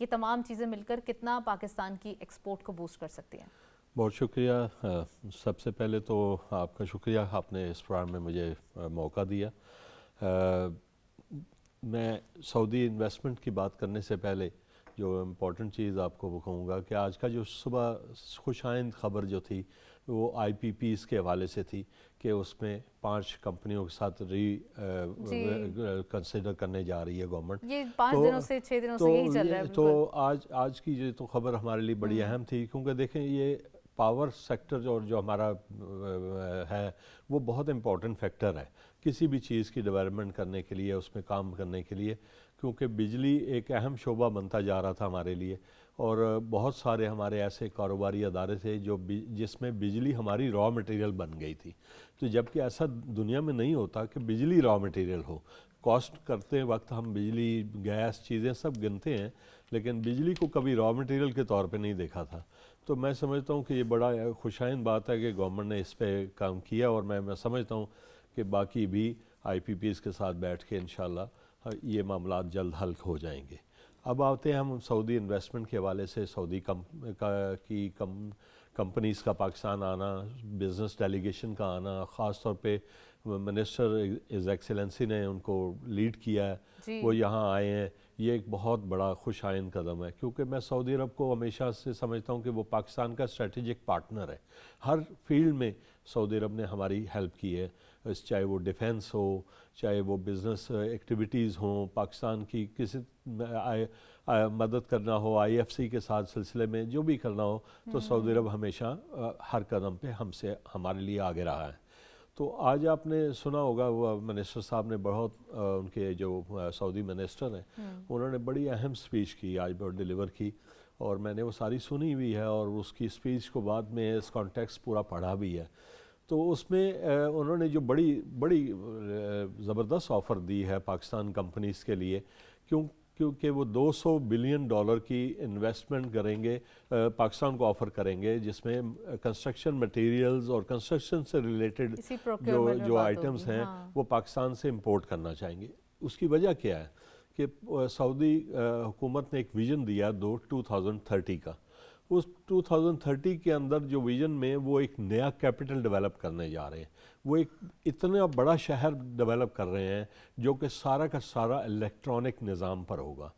یہ تمام چیزیں مل کر کتنا پاکستان کی ایکسپورٹ کو بوسٹ کر سکتی ہیں؟ بہت شکریہ. سب سے پہلے تو آپ کا شکریہ، آپ نے اس پروگرام میں مجھے موقع دیا. میں سعودی انویسٹمنٹ کی بات کرنے سے پہلے جو امپورٹنٹ چیز آپ کو وہ کہوں گا کہ آج کا جو صبح خوش آئند خبر جو تھی وہ آئی پی پیز کے حوالے سے تھی کہ اس میں 5 کمپنیوں کے ساتھ کنسیڈر کرنے جا رہی ہے گورنمنٹ. یہ 5 دنوں سے 6 دنوں سے یہی چل رہا ہے. تو آج کی جو تو خبر ہمارے لیے بڑی اہم تھی، کیونکہ دیکھیں یہ پاور سیکٹر جو ہمارا ہے وہ بہت امپورٹنٹ فیکٹر ہے کسی بھی چیز کی ڈیولپمنٹ کرنے کے لیے، اس میں کام کرنے کے لیے، کیونکہ بجلی ایک اہم شعبہ بنتا جا رہا تھا ہمارے لیے. اور بہت سارے ہمارے ایسے کاروباری ادارے تھے جس میں بجلی ہماری را مٹیریل بن گئی تھی. تو جبکہ ایسا دنیا میں نہیں ہوتا کہ بجلی را مٹیریل ہو. کاسٹ کرتے وقت ہم بجلی، گیس، چیزیں سب گنتے ہیں، لیکن بجلی کو کبھی را مٹیریل کے طور پہ نہیں دیکھا تھا. تو میں سمجھتا ہوں کہ یہ بڑا خوشائند بات ہے کہ گورنمنٹ نے اس پہ کام کیا، اور میں سمجھتا ہوں کہ باقی بھی آئی پی پیز کے ساتھ بیٹھ کے انشاءاللہ یہ معاملات جلد حل ہو جائیں گے. اب آتے ہیں ہم سعودی انویسٹمنٹ کے حوالے سے. سعودی کمپنیز کا پاکستان آنا، بزنس ڈیلیگیشن کا آنا، خاص طور پہ منسٹر از ایکسیلنسی نے ان کو لیڈ کیا ہے، وہ یہاں آئے ہیں. یہ ایک بہت بڑا خوش آئند قدم ہے، کیونکہ میں سعودی عرب کو ہمیشہ سے سمجھتا ہوں کہ وہ پاکستان کا اسٹریٹجک پارٹنر ہے. ہر فیلڈ میں سعودی عرب نے ہماری ہیلپ کی ہے، چاہے وہ ڈیفینس ہو، چاہے وہ بزنس ایکٹیویٹیز ہوں، پاکستان کی کسی مدد کرنا ہو، آئی ایف سی کے ساتھ سلسلے میں جو بھی کرنا ہو، تو سعودی عرب ہمیشہ ہر قدم پہ ہمارے لیے آگے رہا ہے. تو آج آپ نے سنا ہوگا وہ منسٹر صاحب نے بہت ان کے جو سعودی منسٹر ہیں انہوں نے بڑی اہم سپیچ کی آج ڈیلیور کی، اور میں نے وہ ساری سنی ہوئی ہے، اور اس کی سپیچ کو بعد میں اس کانٹیکس پورا پڑھا بھی ہے. تو اس میں انہوں نے جو بڑی زبردست آفر دی ہے پاکستان کمپنیز کے لیے، کیونکہ وہ $200 بلین کی انویسٹمنٹ کریں گے، پاکستان کو آفر کریں گے، جس میں کنسٹرکشن مٹیریلز اور کنسٹرکشن سے ریلیٹڈ جو آئٹمز ہیں وہ پاکستان سے امپورٹ کرنا چاہیں گے. اس کی وجہ کیا ہے کہ سعودی حکومت نے ایک ویژن دیا 2030 کا. اس 2030 کے اندر جو ویژن میں وہ ایک نیا کیپٹل ڈیولپ کرنے جا رہے ہیں. وہ ایک اتنا بڑا شہر ڈیولپ کر رہے ہیں جو کہ سارا کا سارا الیکٹرانک نظام پر ہوگا،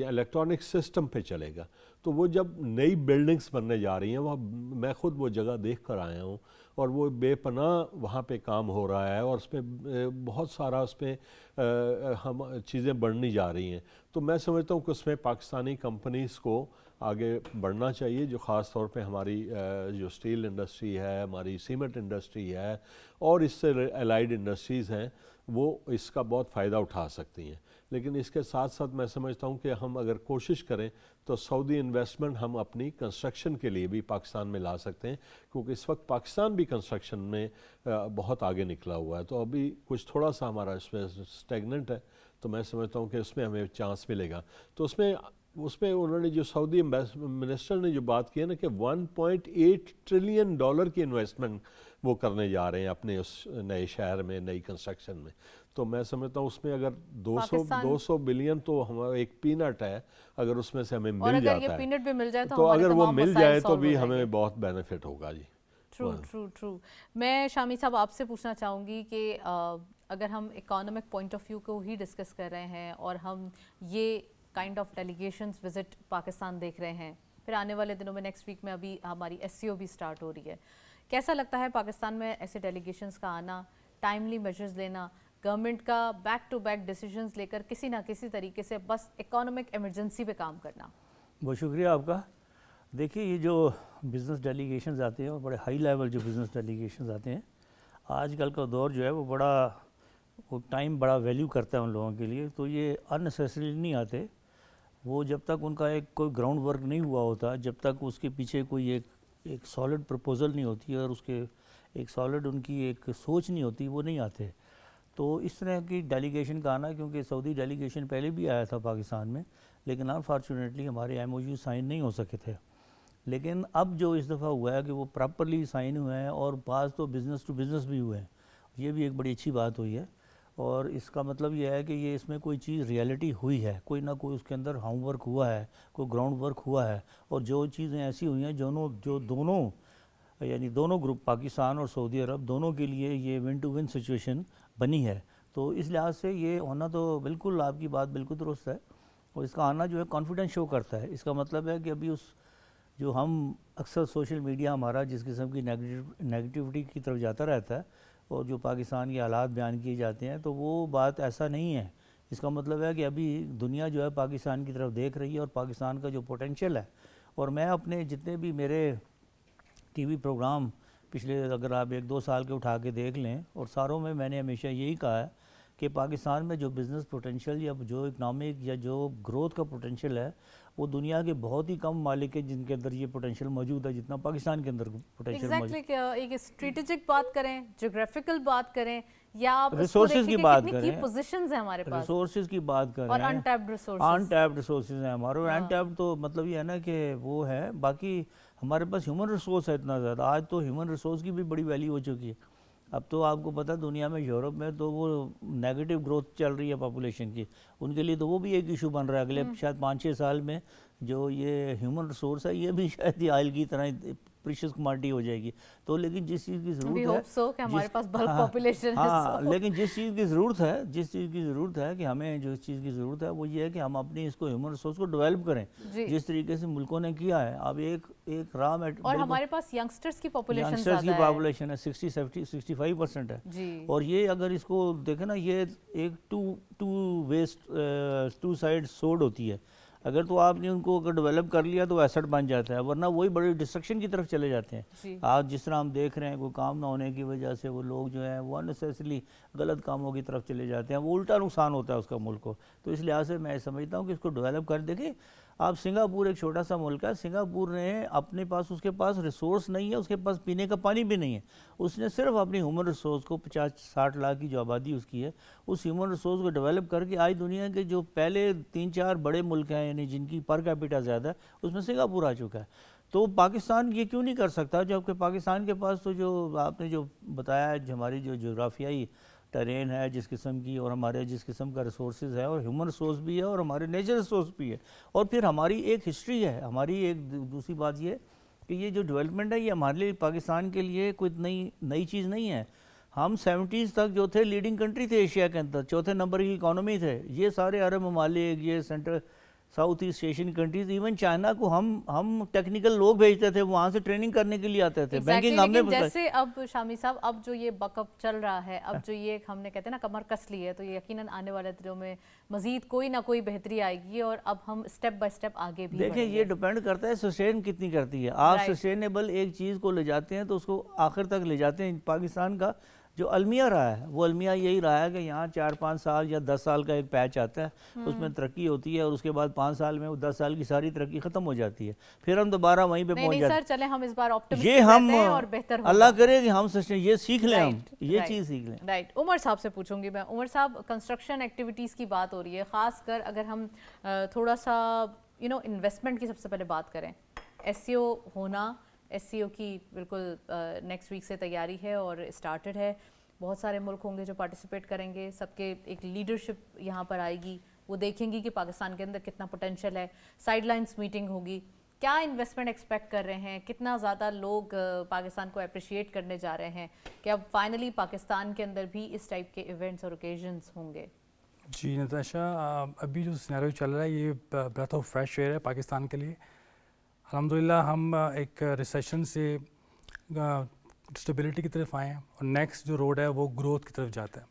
الیکٹرانک سسٹم پہ چلے گا. تو وہ جب نئی بلڈنگز بننے جا رہی ہیں، وہ میں خود وہ جگہ دیکھ کر آیا ہوں، اور وہ بے پناہ وہاں پہ کام ہو رہا ہے، اور اس پہ بہت سارا اس پہ چیزیں بڑھنی جا رہی ہیں. تو میں سمجھتا ہوں کہ اس میں پاکستانی کمپنیز کو آگے بڑھنا چاہیے، جو خاص طور پہ ہماری جو اسٹیل انڈسٹری ہے، ہماری سیمنٹ انڈسٹری ہے، اور اس سے الائیڈ انڈسٹریز ہیں، وہ اس کا بہت فائدہ اٹھا سکتی ہیں. لیکن اس کے ساتھ ساتھ میں سمجھتا ہوں کہ ہم اگر کوشش کریں تو سعودی انویسٹمنٹ ہم اپنی کنسٹرکشن کے لیے بھی پاکستان میں لا سکتے ہیں، کیونکہ اس وقت پاکستان بھی کنسٹرکشن میں بہت آگے نکلا ہوا ہے. تو ابھی کچھ تھوڑا سا ہمارا اس میں اسٹیگننٹ ہے، تو میں سمجھتا ہوں کہ اس میں ہمیں چانس ملے گا. تو اس میں انہوں نے جو سعودی منسٹر نے جو بات کی ہے نا کہ $1.8 ٹریلین کی انویسٹمنٹ وہ کرنے جا رہے ہیں اپنے اس نئے شہر میں، نئی کنسٹرکشن میں. تو میں سمجھتا ہوں اس میں اگر 200 بلین تو ہمارا ایک پینٹ ہے، اگر اس میں سے ہمیں مل جاتا ہے تو اگر وہ مل جائے تو بھی ہمیں بہت بینیفٹ ہوگا. جی ٹرو. میں شامی صاحب آپ سے پوچھنا چاہوں گی کہ اگر ہم اکانومک پوائنٹ آف ویو کو ہی ڈسکس کر رہے ہیں، اور ہم یہ kind of delegations visit Pakistan دیکھ رہے ہیں، پھر آنے والے دنوں میں نیکسٹ ویک میں ابھی ہماری SCO بھی سٹارٹ ہو رہی ہے، کیسا لگتا ہے پاکستان میں ایسے ڈیلیگیشنز کا آنا، ٹائملی میجرز لینا، گورنمنٹ کا بیک ٹو بیک ڈیسیجنز لے کر کسی نہ کسی طریقے سے بس اکانومک ایمرجنسی پہ کام کرنا؟ بہت شکریہ آپ کا. دیکھیے یہ جو بزنس ڈیلیگیشنز آتے ہیں، اور بڑے ہائی لیول جو بزنس ڈیلیگیشنز آتے ہیں، آج کل کا دور جو ہے وہ ٹائم بڑا ویلیو کرتا ہے ان لوگوں کے لیے. تو یہ اننیسیسری نہیں آتے. وہ جب تک ان کا کوئی گراؤنڈ ورک نہیں ہوا ہوتا، جب تک اس کے پیچھے کوئی ایک سالڈ پرپوزل نہیں ہوتی ہے، اور اس کے ایک سالڈ ان کی ایک سوچ نہیں ہوتی، وہ نہیں آتے. تو اس طرح کی ڈیلیگیشن کا آنا، کیونکہ سعودی ڈیلیگیشن پہلے بھی آیا تھا پاکستان میں، لیکن انفارچونیٹلی ہمارے MOU سائن نہیں ہو سکے تھے. لیکن اب جو اس دفعہ ہوا ہے کہ وہ پراپرلی سائن ہوئے ہیں، اور بعض تو بزنس ٹو بزنس بھی ہوئے ہیں. یہ بھی ایک بڑی اچھی بات ہوئی ہے. اور اس کا مطلب یہ ہے کہ یہ اس میں کوئی چیز ریئلٹی ہوئی ہے, کوئی نہ کوئی اس کے اندر ہوم ورک ہوا ہے, کوئی گراؤنڈ ورک ہوا ہے, اور جو چیزیں ایسی ہوئی ہیں جو دونوں یعنی دونوں گروپ پاکستان اور سعودی عرب دونوں کے لیے یہ ون ٹو ون سچویشن بنی ہے. تو اس لحاظ سے یہ ہونا تو بالکل آپ کی بات بالکل درست ہے, اور اس کا آنا جو ہے کانفیڈنس شو کرتا ہے. اس کا مطلب ہے کہ ابھی جو ہم اکثر سوشل میڈیا ہمارا جس قسم کی نیگیٹیوٹی کی طرف جاتا رہتا ہے, اور جو پاکستان کے حالات بیان کیے جاتے ہیں, تو وہ بات ایسا نہیں ہے. اس کا مطلب ہے کہ ابھی دنیا جو ہے پاکستان کی طرف دیکھ رہی ہے, اور پاکستان کا جو پوٹینشیل ہے. اور میں اپنے جتنے بھی میرے ٹی وی پروگرام پچھلے اگر آپ 1-2 سال کے اٹھا کے دیکھ لیں, اور ساروں میں نے ہمیشہ یہی کہا ہے کہ پاکستان میں جو بزنس پوٹینشیل یا جو اکنامک یا جو گروتھ کا پوٹینشیل ہے, وہ دنیا کے بہت ہی کم ممالک ہیں جن کے اندر یہ پوٹینشیل موجود ہے جتنا پاکستان کے اندر پوٹینشیل موجود ہے. ایگزیکٹلی, ایک اسٹریٹجک بات کریں, جیوگرافیکل بات کریں, یا آپ ریسورسز کی بات کریں, پوزیشنز ہیں ہمارے پاس, ریسورسز کی بات کریں, اور انٹیپڈ ریسورسز ہیں ہمارے. اور انٹیپڈ تو مطلب یہ ہے نا کہ وہ ہے, باقی ہمارے پاس ہیومن ریسورس ہے اتنا زیادہ. آج تو ہیومن ریسورس کی بھی بڑی ویلیو ہو چکی ہے. اب تو آپ کو پتہ دنیا میں یورپ میں تو وہ نیگیٹو گروتھ چل رہی ہے پاپولیشن کی, ان کے لیے تو وہ بھی ایک ایشو بن رہا ہے اگلے شاید 5-6 سال میں. جو یہ ہیومن ریسورس ہے یہ بھی شاید یہ آئل کی طرح پریشیس کماڈٹی ہو جائے گی. تو لیکن جس چیز کی ضرورت ہے ہمارے پاس بلک پاپولیشن ہے, ہاں لیکن جس چیز کی ضرورت ہے کہ ہمیں جو چیز کی ضرورت ہے وہ یہ ہے کہ ہم اپنی اس کو ہیومن ریسورس کو ڈیولپ کریں, جس طریقے سے ملکوں نے کیا ہے. اب ایک راہ میں, اور ہمارے پاس ینگسٹرز کی پاپولیشن ہے 60-65% ہے. اور یہ اگر اس کو دیکھیں نا, یہ ایک ٹو سائڈ سوڈ ہوتی ہے. اگر تو آپ نے ان کو اگر ڈیولپ کر لیا تو ایسٹ بن جاتا ہے, ورنہ وہی بڑی ڈسٹرکشن کی طرف چلے جاتے ہیں. آج جس طرح ہم دیکھ رہے ہیں کوئی کام نہ ہونے کی وجہ سے وہ لوگ جو ہیں وہ انیسیسریلی غلط کاموں کی طرف چلے جاتے ہیں, وہ الٹا نقصان ہوتا ہے اس کا ملک کو. تو اس لحاظ سے میں سمجھتا ہوں کہ اس کو ڈیولپ کر. دیکھیں آپ سنگاپور ایک چھوٹا سا ملک ہے, سنگاپور نے اپنے پاس اس کے پاس ریسورس نہیں ہے, اس کے پاس پینے کا پانی بھی نہیں ہے. اس نے صرف اپنی ہیومن ریسورس کو 50-60 لاکھ کی جو آبادی اس کی ہے, اس ہیومن ریسورس کو ڈیولپ کر کے آج دنیا کے جو پہلے 3-4 بڑے ملک ہیں یعنی جن کی پر کیپیٹا زیادہ ہے, اس میں سنگاپور آ چکا ہے. تو پاکستان یہ کیوں نہیں کر سکتا, جبکہ پاکستان کے پاس تو جو آپ نے جو بتایا ہے ہماری جو جغرافیائی ٹرین ہے جس قسم کی, اور ہمارے جس قسم کا ریسورسز ہے, اور ہیومن ریسورس بھی ہے, اور ہمارے نیچر ریسورس بھی ہے, اور پھر ہماری ایک ہسٹری ہے. ہماری ایک دوسری بات یہ کہ یہ جو ڈیولپمنٹ ہے یہ ہمارے لیے پاکستان کے لیے کوئی نئی چیز نہیں ہے. ہم 70s تک جو تھے لیڈنگ کنٹری تھے ایشیا کے اندر, 4تھے نمبر کی اکانومی تھے. یہ سارے عرب ممالک, یہ central south East Asian countries, even China کو ہم ٹیکنیکل لوگ بھیجتے تھے, وہاں سے ٹریننگ کرنے کے لیے آتے تھے. بینکنگ ہم نے جیسے اب شامی صاحب اب جو یہ بک اپ چل رہا ہے, اب جو یہ ہم نے کہتے ہیں نا کمر کس لی ہے, تو یہ یقیناً آنے والے دنوں میں مزید کوئی نہ کوئی بہتری آئے گی, اور اب ہم اسٹیپ بائی اسٹیپ آگے بھی دیکھیں. یہ ڈیپینڈ کرتا ہے سسٹین کتنی کرتی ہے. آپ سسٹینیبل ایک چیز کو لے جاتے ہیں تو اس کو آخر تک لے جاتے ہیں. پاکستان کا جو المیہ رہا ہے وہ المیہ یہی رہا ہے کہ یہاں 4-5 سال یا 10 سال کا ایک پیچ آتا ہے, اس میں ترقی ہوتی ہے, اور اس کے بعد 5 سال میں وہ 10 سال کی ساری ترقی ختم ہو جاتی ہے, پھر ہم دوبارہ وہیں پہ پہنچ جاتے ہیں. سر چلیں ہم اس بار آپٹمسٹک رہتے ہیں اور بہتر ہوگا. اللہ کرے کہ ہم یہ سیکھ لیں, ہم یہ چیز سیکھ لیں. رائٹ, عمر صاحب سے پوچھوں گی میں. عمر صاحب, کنسٹرکشن ایکٹیویٹیز کی بات ہو رہی ہے, خاص کر اگر ہم تھوڑا سا انویسٹمنٹ کی سب سے پہلے بات کریں. ایس سی او ہونا, ایس سی او کی بالکل نیکسٹ ویک سے تیاری ہے اور اسٹارٹڈ ہے. بہت سارے ملک ہوں گے جو پارٹیسپیٹ کریں گے, سب کے ایک لیڈرشپ یہاں پر آئے گی, وہ دیکھیں گی کہ پاکستان کے اندر کتنا پوٹینشیل ہے. سائیڈ لائنز میٹنگ ہوگی. کیا انویسٹمنٹ ایکسپیکٹ کر رہے ہیں, کتنا زیادہ لوگ پاکستان کو اپریشیٹ کرنے جا رہے ہیں کہ اب فائنلی پاکستان کے اندر بھی اس ٹائپ کے ایونٹس اور اوکیزنس ہوں گے؟ جی نتاشا, ابھی جو سینیریو چل رہا ہے یہ بریتھ آف فریش ایئر ہے پاکستان کے لیے. الحمدللہ ہم ایک ریسیشن سے اسٹیبلٹی کی طرف آئے ہیں, اور نیکسٹ جو روڈ ہے وہ گروتھ کی طرف جاتا ہے.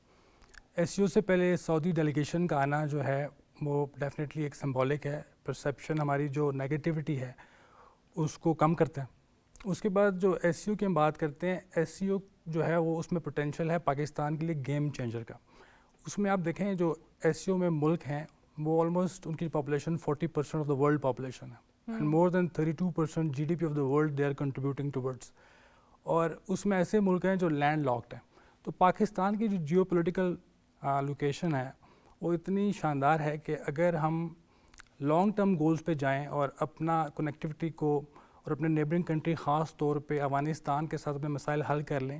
ایس سی او سے پہلے سعودی ڈیلیگیشن کا آنا جو ہے وہ ڈیفینیٹلی ایک سمبولک ہے. پرسیپشن ہماری جو نیگیٹیوٹی ہے اس کو کم کرتا ہے. اس کے بعد جو ایس سی او کی ہم بات کرتے ہیں, ایس سی او جو ہے وہ اس میں پوٹینشیل ہے پاکستان کے لیے گیم چینجر کا. اس میں آپ دیکھیں جو ایس سی او میں ملک ہیں وہ آلموسٹ ان کی population 40% of the world population ہے, and more than 32% G D P of the world they are contributing towards. اور اس میں ایسے ملک ہیں جو لینڈ لاکڈ ہیں. تو پاکستان کی جو جیو پولیٹیکل لوکیشن ہے وہ اتنی شاندار ہے کہ اگر ہم لانگ ٹرم گولز پہ جائیں اور اپنا کنیکٹیوٹی کو اور اپنے نیبرنگ کنٹری خاص طور پہ افغانستان کے ساتھ اپنے مسائل حل کر لیں,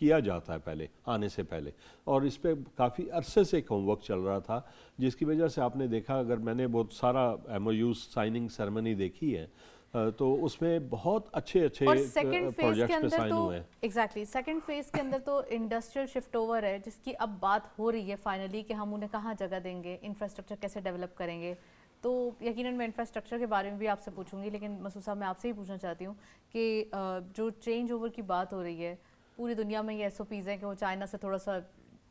کیا جاتا ہے پہلے آنے سے پہلے، اور اس پہ کافی عرصے سے ہوم ورک چل رہا تھا، جس کی وجہ سے آپ نے دیکھا، اگر میں نے بہت سارا MOU سائننگ سیرمنی دیکھی ہے تو اس میں بہت اچھے پروجیکٹس پہ سائن ہوئے ہیں. ایگزیکٹلی سیکنڈ فیز کے اندر تو انڈسٹریل شفٹ اوور ہے، جس کی اب بات ہو رہی ہے فائنلی کہ ہم انہیں کہاں جگہ دیں گے، انفراسٹرکچر کیسے ڈیولپ کریں گے. تو یقیناً میں انفراسٹرکچر کے بارے میں بھی آپ سے پوچھوں گی، لیکن مسعود صاحب میں آپ سے ہی پوچھنا چاہتی ہوں کہ جو چینج اوور کی بات ہو رہی ہے، پوری دنیا میں یہ SOPs ہیں کہ وہ چائنا سے تھوڑا سا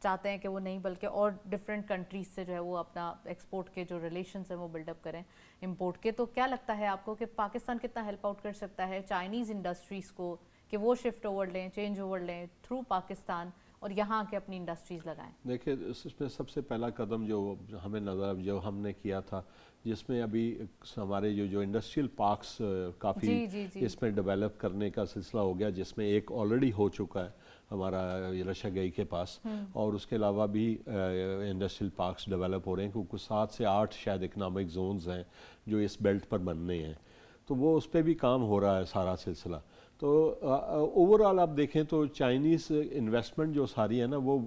چاہتے ہیں کہ وہ نہیں بلکہ اور ڈفرینٹ کنٹریز سے جو ہے وہ اپنا ایکسپورٹ کے جو ریلیشنز ہیں وہ بلڈ اپ کریں امپورٹ کے. تو کیا لگتا ہے آپ کو کہ پاکستان کتنا ہیلپ آؤٹ کر سکتا ہے چائنیز انڈسٹریز کو کہ وہ شفٹ اوور لیں، چینج اوور لیں تھرو پاکستان اور یہاں کے اپنی انڈسٹریز لگائیں؟ دیکھیں اس میں سب سے پہلا قدم جو ہمیں نظر جو ہم نے کیا تھا، جس میں ابھی ہمارے جو انڈسٹریل پارکس کافی اس میں ڈیولپ کرنے کا سلسلہ ہو گیا، جس میں ایک آلریڈی ہو چکا ہے ہمارا رشا گئی کے پاس، اور اس کے علاوہ بھی انڈسٹریل پارکس ڈیولپ ہو رہے ہیں، کیونکہ 7 سے 8 شاید اکنامک زونز ہیں جو اس بیلٹ پر بننے ہیں، تو وہ اس پہ بھی کام ہو رہا ہے سارا سلسلہ. تو اوورآل آپ دیکھیں تو چائنیز انویسٹمنٹ جو ساری ہے نا، وہ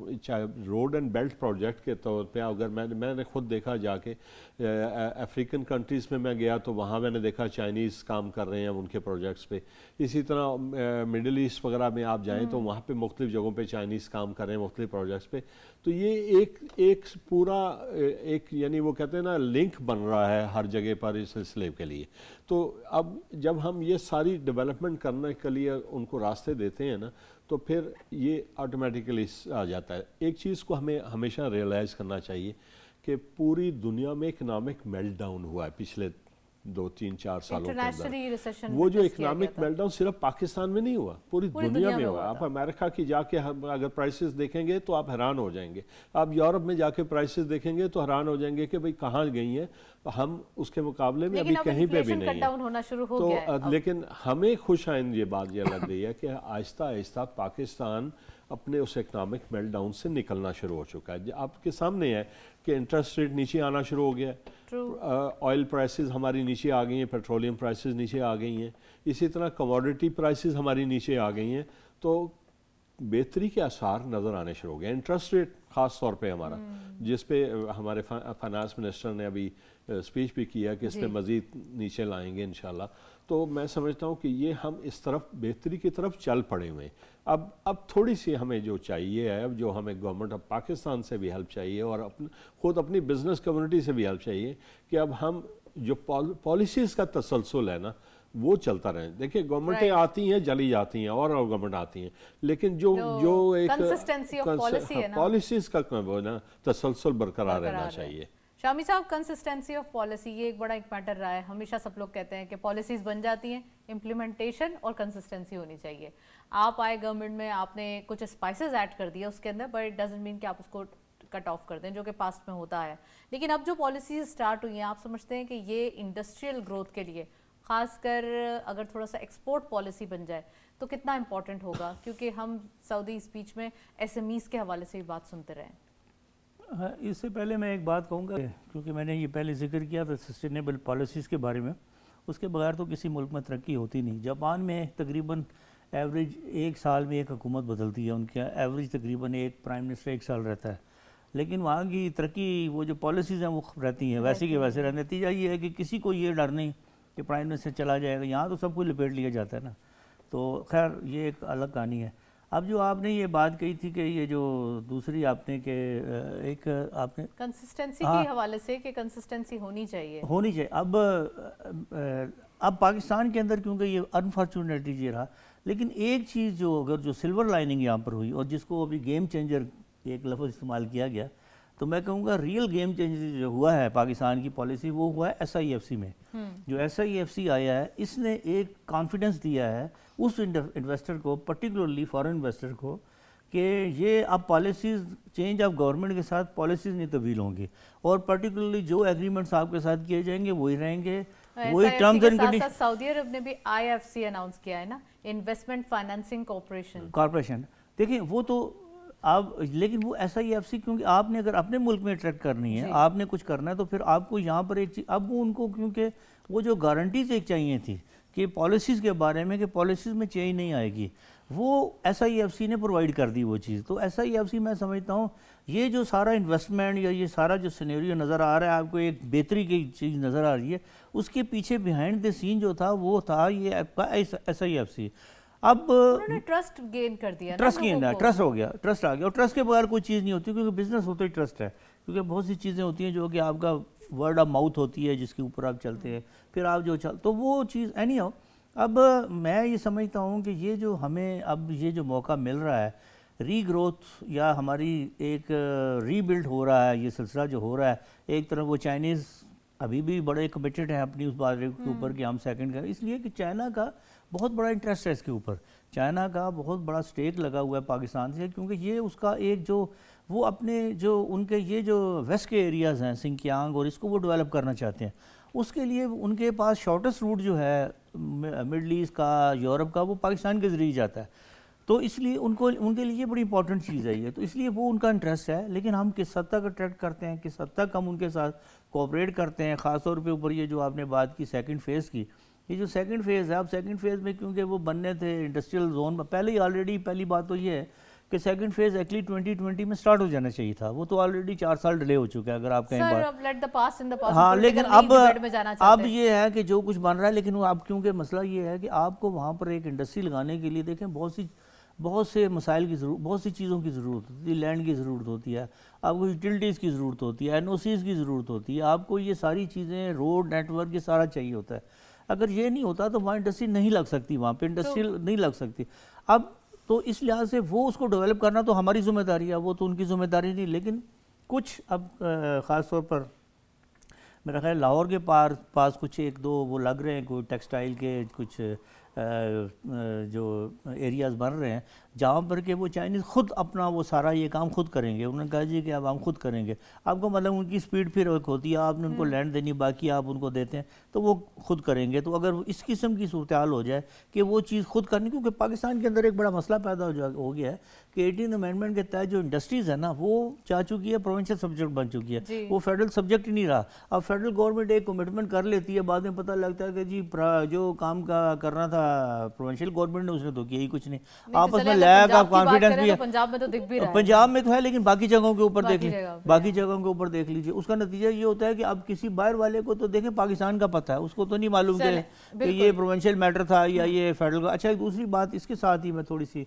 روڈ اینڈ بیلٹ پروجیکٹ کے طور پہ، اگر میں نے خود دیکھا جا کے افریقن کنٹریز میں گیا تو وہاں میں نے دیکھا چائنیز کام کر رہے ہیں ان کے پروجیکٹس پہ. اسی طرح مڈل ایسٹ وغیرہ میں آپ جائیں تو وہاں پہ مختلف جگہوں پہ چائنیز کام کر رہے ہیں مختلف پروجیکٹس پہ. تو یہ ایک پورا ایک یعنی وہ کہتے ہیں نا لنک بن رہا ہے ہر جگہ پر اس سلسلے کے لیے. تو اب جب ہم یہ ساری ڈیولپمنٹ کرنے کے لیے ان کو راستے دیتے ہیں نا، تو پھر یہ آٹومیٹیکلی آ جاتا ہے. ایک چیز کو ہمیں ہمیشہ ریئلائز کرنا چاہیے کہ پوری دنیا میں اکنامک میلٹ ڈاؤن ہوا ہے پچھلے 2-3-4 سالوں کے اندر. وہ جو اکنامک میلٹ ڈاؤن صرف پاکستان میں نہیں ہوا، پوری دنیا میں ہوا. آپ امریکہ کی جا کے اگر پرائسز دیکھیں گے تو آپ حیران ہو جائیں گے. آپ یورپ میں جا کے پرائسز دیکھیں گے تو حیران ہو جائیں گے کہ بھئی کہاں گئی ہیں. ہم اس کے مقابلے میں ابھی کہیں پہ بھی نہیں ہیں. تو لیکن ہمیں خوش آئند یہ بات یہ لگ رہی ہے کہ آہستہ آہستہ پاکستان اپنے اس اکنامک میلٹ ڈاؤن سے نکلنا شروع ہو چکا ہے. آپ کے سامنے ہے کہ انٹرسٹ ریٹ نیچے آنا شروع ہو گیا ہے، آئل پرائسز ہماری نیچے آ گئی ہیں، پیٹرولیم پرائسز نیچے آ گئی ہیں، اسی طرح کموڈٹی پرائسز ہماری نیچے آ گئی ہیں. تو بہتری کے آثار نظر آنے شروع ہو گئے. انٹرسٹ ریٹ خاص طور پہ ہمارا، جس پہ ہمارے فائنانس منسٹر نے ابھی اسپیچ بھی کیا کہ اس پہ مزید نیچے لائیں گے انشاءاللہ. تو میں سمجھتا ہوں کہ یہ ہم اس طرف بہتری کی طرف چل پڑے ہوئے ہیں. اب تھوڑی سی ہمیں جو چاہیے ہے، اب جو ہمیں گورنمنٹ آف پاکستان سے بھی ہیلپ چاہیے اور خود اپنی بزنس کمیونٹی سے بھی ہیلپ چاہیے کہ اب ہم جو پالیسیز کا تسلسل ہے نا وہ چلتا رہے. دیکھیں گورنمنٹیں آتی ہیں چلی جاتی ہیں اور گورنمنٹ آتی ہیں، لیکن جو ایک پالیسیز کا نا تسلسل برقرار رہنا چاہیے. شامی صاحب، کنسسٹنسی آف پالیسی یہ ایک بڑا ایک میٹر رہا ہے. ہمیشہ سب لوگ کہتے ہیں کہ پالیسیز بن جاتی ہیں، امپلیمنٹیشن اور کنسسٹنسی ہونی چاہیے. آپ آئے گورنمنٹ میں، آپ نے کچھ اسپائسز ایڈ کر دیا اس کے اندر، بٹ اٹ ڈزنٹ مین کہ آپ اس کو کٹ آف کر دیں، جو کہ پاسٹ میں ہوتا ہے. لیکن اب جو پالیسیز اسٹارٹ ہوئی ہیں، آپ سمجھتے ہیں کہ یہ انڈسٹریل گروتھ کے لیے، خاص کر اگر تھوڑا سا ایکسپورٹ پالیسی بن جائے تو کتنا امپورٹنٹ ہوگا؟ کیونکہ ہم سعودی اسپیچ میں SMEs کے حوالے سے بھی بات سنتے رہے. اس سے پہلے میں ایک بات کہوں گا، کیونکہ میں نے یہ پہلے ذکر کیا تھا سسٹینیبل پالیسیز کے بارے میں. اس کے بغیر تو کسی ملک میں ترقی ہوتی نہیں. جاپان میں تقریباً ایوریج 1 سال میں ایک حکومت بدلتی ہے، ان کا ایوریج تقریباً ایک پرائم منسٹر 1 سال رہتا ہے. لیکن وہاں کی ترقی، وہ جو پالیسیز ہیں وہ رہتی ہیں ویسے کے ویسے رہتے. نتیجہ یہ ہے کہ کسی کو یہ ڈر نہیں کہ پرائم منسٹر چلا جائے گا. یہاں تو سب کو لپیٹ لیا جاتا ہے نا. تو خیر یہ ایک الگ کہانی ہے. اب جو آپ نے یہ بات کہی تھی کہ یہ جو دوسری آپ نے کہ ایک آپ نے کنسسٹنسی کے حوالے سے کہ کنسسٹنسی ہونی چاہیے. اب پاکستان کے اندر کیونکہ یہ انفارچونیٹلی یہ رہا، لیکن ایک چیز جو سلور لائننگ یہاں پر ہوئی اور جس کو ابھی گیم چینجر ایک لفظ استعمال کیا گیا، تو میں کہوں گا ریئل گیم چینجر جو ہوا ہے پاکستان کی پالیسی، وہ ہوا ہے SIFC میں. جو SIFC آیا ہے، اس نے ایک کانفیڈنس دیا ہے اس انویسٹر کو، پرٹیکولرلی فارن انویسٹر کو، کہ یہ اب پالیسیز چینج آف گورنمنٹ کے ساتھ پالیسیز نہیں تبدیل ہوں گی، اور پرٹیکولرلی جو ایگریمنٹس آپ کے ساتھ کیے جائیں گے وہی رہیں گے، وہی ٹرمز اینڈ کنڈیشن. سعودی عرب نے بھی IFC اناؤنس کیا ہے نا، انویسٹمنٹ فائنانسنگ کارپوریشن. دیکھیں وہ تو آپ، لیکن وہ SIFC کیونکہ آپ نے اگر اپنے ملک میں اٹریکٹ کرنی ہے، آپ نے کچھ کرنا ہے، تو پھر آپ کو یہاں پر ایک چیز، اب ان کو کیونکہ وہ جو گارنٹیز ایک چاہیے تھی کہ پالیسیز کے بارے میں، کہ پالیسیز میں چینج نہیں آئے گی. وہ SIFC نے پرووائڈ کر دی وہ چیز. تو SIFC میں سمجھتا ہوں یہ جو سارا انویسٹمنٹ یا یہ سارا جو سینیریو نظر آ رہا ہے آپ کو, ایک بہتری کی چیز نظر آ رہی ہے, اس کے پیچھے بیہائنڈ دی سین جو تھا وہ تھا یہ آپ کا SIFC. اب انہوں نے ٹرسٹ گین کر دیا, ٹرسٹ ہو گیا, ٹرسٹ آ گیا, اور ٹرسٹ کے بغیر کوئی چیز نہیں ہوتی, کیونکہ بزنس ہوتا ہی ٹرسٹ ہے. کیونکہ بہت سی چیزیں ہوتی ہیں جو کہ آپ کا ورڈ آف ماؤتھ ہوتی ہے جس کے اوپر آپ چلتے ہیں, پھر آپ جو تو وہ چیز اینی ہو. اب میں یہ سمجھتا ہوں کہ یہ جو ہمیں اب یہ جو موقع مل رہا ہے ری گروتھ یا ہماری ایک ری بلڈ ہو رہا ہے, یہ سلسلہ جو ہو رہا ہے, ایک طرف وہ چائنیز ابھی بھی بڑے کمیٹڈ ہیں اپنی اس بات کے اوپر کہ ہم سیکنڈ کریں, اس لیے کہ چائنا کا بہت بڑا انٹرسٹ ہے اس کے اوپر, چائنا کا بہت بڑا سٹیک لگا ہوا ہے پاکستان سے, کیونکہ یہ اس کا ایک جو وہ اپنے جو ان کے یہ جو ویسٹ کے ایریاز ہیں سنکیانگ اور اس کو وہ ڈیولپ کرنا چاہتے ہیں, اس کے لیے ان کے پاس شارٹسٹ روٹ جو ہے مڈل ایسٹ کا, یورپ کا, وہ پاکستان کے ذریعے جاتا ہے. تو اس لیے ان کے لیے بڑی امپورٹنٹ چیز ہے یہ, تو اس لیے وہ ان کا انٹرسٹ ہے. لیکن ہم کس حد تک اٹریکٹ کرتے ہیں, کس حد تک ہم ان کے ساتھ کوآپریٹ کرتے ہیں, خاص طور پہ اوپر یہ جو آپ نے بات کی سیکنڈ فیز کی, یہ جو سیکنڈ فیز ہے, اب سیکنڈ فیز میں کیونکہ وہ بننے تھے انڈسٹریل زون میں پہلے ہی آلریڈی, پہلی بات تو یہ ہے کہ سیکنڈ فیز ایکچولی 2020 میں سٹارٹ ہو جانا چاہیے تھا, وہ تو آلریڈی 4 سال ڈیلے ہو چکا ہے اگر آپ کہیں بات. ہاں لیکن اب یہ ہے کہ جو کچھ بن رہا ہے, لیکن اب کیونکہ مسئلہ یہ ہے کہ آپ کو وہاں پر ایک انڈسٹری لگانے کے لیے دیکھیں بہت سے مسائل کی ضرورت, بہت سی چیزوں کی ضرورت ہوتی ہے, لینڈ کی ضرورت ہوتی ہے, آپ کو یوٹیلٹیز کی ضرورت ہوتی ہے, NOCs کی ضرورت ہوتی ہے, آپ کو یہ ساری چیزیں روڈ نیٹ ورک یہ سارا چاہیے ہوتا ہے. اگر یہ نہیں ہوتا تو وہاں انڈسٹری نہیں لگ سکتی, وہاں پہ انڈسٹری نہیں لگ سکتی. اب تو اس لحاظ سے وہ اس کو ڈیولپ کرنا تو ہماری ذمہ داری ہے, وہ تو ان کی ذمہ داری نہیں. لیکن کچھ اب خاص طور پر میرا خیال لاہور کے پاس کچھ 1-2 وہ لگ رہے ہیں, کوئی ٹیکسٹائل کے کچھ جو ایریاز بن رہے ہیں جہاں پر کہ وہ چائنیز خود اپنا وہ سارا یہ کام خود کریں گے. انہوں نے کہا جی کہ اب ہم خود کریں گے. آپ کو مطلب ان کی سپیڈ پھر ایک ہوتی ہے, آپ نے ان کو لینڈ دینی, باقی آپ ان کو دیتے ہیں تو وہ خود کریں گے. تو اگر اس قسم کی صورتحال ہو جائے کہ وہ چیز خود کرنی, کیونکہ پاکستان کے اندر ایک بڑا مسئلہ پیدا ہو گیا ہے کہ 18 امینڈمنٹ کے تحت جو انڈسٹریز ہے نا وہ چاہ چکی ہے پروونشل سبجیکٹ بن چکی ہے, وہ فیڈرل سبجیکٹ ہی نہیں رہا. اب فیڈرل گورنمنٹ ایک کمٹمنٹ کر لیتی ہے, بعد میں پتہ لگتا ہے کہ جی جو کام کا کرنا تھا پروونشل گورنمنٹ نے اس نے تو کیا ہی کچھ نہیں. آپس میں لیک آف کانفیڈنس بھی ہے, پنجاب میں تو دکھ بھی رہا ہے, پنجاب میں تو ہے, لیکن باقی جگہوں کے اوپر دیکھ لیجیے, باقی جگہوں کے اوپر دیکھ لیجیے. اس کا نتیجہ یہ ہوتا ہے کہ اب کسی باہر والے کو تو دیکھیں پاکستان کا پتہ ہے, اس کو تو نہیں معلوم کہ یہ پروونشل میٹر تھا یا یہ فیڈرل کا. اچھا ایک دوسری بات اس کے ساتھ ہی میں تھوڑی سی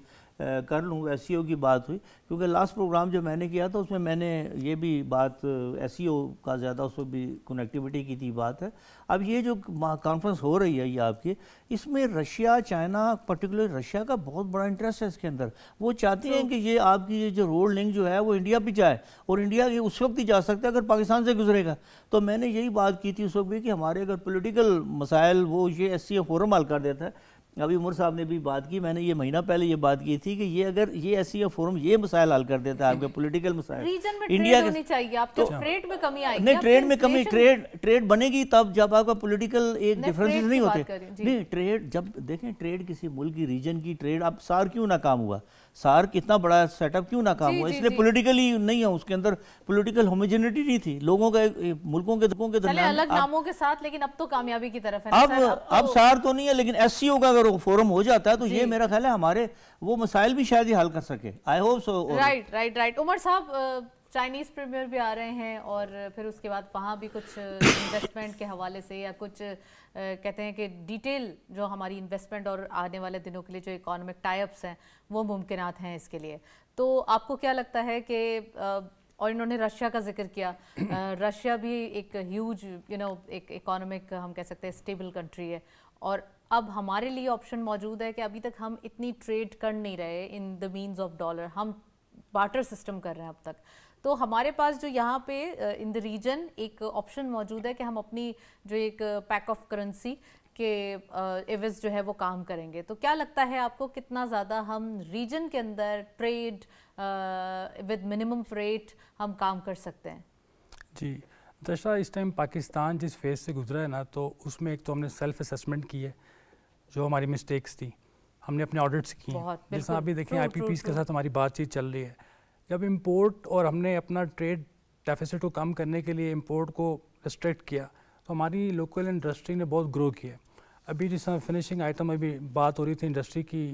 کر لوں, SEO کی بات ہوئی, کیونکہ لاسٹ پروگرام جو میں نے کیا تھا اس میں میں نے یہ بھی بات SEO کا زیادہ اس میں بھی کنیکٹیوٹی کی تھی بات ہے. اب یہ جو کانفرنس ہو رہی ہے یہ آپ کی, اس میں رشیا, چائنا, پرٹیکولر رشیا کا بہت بڑا انٹرسٹ ہے اس کے اندر. وہ چاہتے ہیں کہ یہ آپ کی جو روڈ لنک جو ہے وہ انڈیا پہ جائے, اور انڈیا یہ اس وقت ہی جا سکتا ہے اگر پاکستان سے گزرے گا. تو میں نے یہی بات کی تھی اس وقت بھی کہ ہمارے اگر پولیٹیکل مسائل وہ یہ SEO فورم حل کر دیتا ہے. ابھی عمر صاحب نے بھی بات کی, میں نے یہ مہینہ پہلے یہ بات کی تھی کہ یہ اگر یہ SEO فورم یہ مسائل حل کر دیتا ہے آپ کے پولیٹیکل مسائل, انڈیا ہونی چاہیے, آپ کے ٹریڈ میں کمی آئے گی, نہیں ٹریڈ میں کمی, ٹریڈ بنے گی تب جب آپ کا پولیٹیکل ایک ڈیفرنسز نہیں ہوتے. نہیں ٹریڈ جب دیکھیں ٹریڈ کسی ملک کی ریجن کی ٹریڈ, اب SAARC کیوں ناکام ہوا, SAARC اتنا بڑا سیٹ اپ کیوں ناکام ہوا, اس لیے پولیٹیکلی نہیں ہے, اس کے اندر پولیٹیکل ہوموجینٹی نہیں تھی لوگوں کے, ملکوں کے درمیان, الگ ناموں کے ساتھ, لیکن اب تو کامیابی کی طرف ہے. اب SAARC تو نہیں ہے, لیکن SEO کا اگر فورم ہو جاتا ہے تو یہ میرا خیال ہے ہمارے وہ مسائل بھی شاید یہ حل کر سکے. I hope so. رائٹ. عمر صاحب چائنیز پریمیئر بھی آ رہے ہیں, اور پھر اس کے بعد وہاں بھی کچھ انویسٹمنٹ کے حوالے سے یا کچھ کہتے ہیں کہ ڈیٹیل جو ہماری انویسٹمنٹ اور آنے والے دنوں کے لیے جو اکانومک ٹائی اپس ہیں وہ ممکنات ہیں اس کے لیے. تو آپ کو کیا لگتا ہے کہ, اور انہوں نے رشیا کا ذکر کیا, رشیا بھی ایک ہیوج ایک اکانومک ہم کہہ سکتے ہیں اسٹیبل کنٹری ہے, اور اب ہمارے لیے آپشن موجود ہے کہ ابھی تک ہم اتنی ٹریڈ کر نہیں رہے ان دا مینز آف ڈالر, ہم بارٹر سسٹم کر رہے ہیں اب تک. تو ہمارے پاس جو یہاں پہ ان دا ریجن ایک آپشن موجود ہے کہ ہم اپنی جو ایک پیک آف کرنسی کے ایوز جو ہے وہ کام کریں گے. تو کیا لگتا ہے آپ کو کتنا زیادہ ہم ریجن کے اندر ٹریڈ ود منیمم فریٹ ہم کام کر سکتے ہیں؟ جی دشرا, اس ٹائم پاکستان جس فیز سے گزرا ہے نا, تو اس میں ایک تو ہم نے سیلف اسیسمنٹ کی ہے, جو ہماری مسٹیکس تھی ہم نے اپنے آڈٹس کی ہیں. جیسا ابھی دیکھیں IPPs کے ساتھ ہماری بات چیت چل رہی ہے, جب امپورٹ اور ہم نے اپنا ٹریڈ ڈیفیسٹ کو کم کرنے کے لیے امپورٹ کو ریسٹرکٹ کیا, تو ہماری لوکل انڈسٹری نے بہت گرو کیا. ابھی جس طرح فنیشنگ آئٹم ابھی بات ہو رہی تھی انڈسٹری کی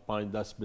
5-10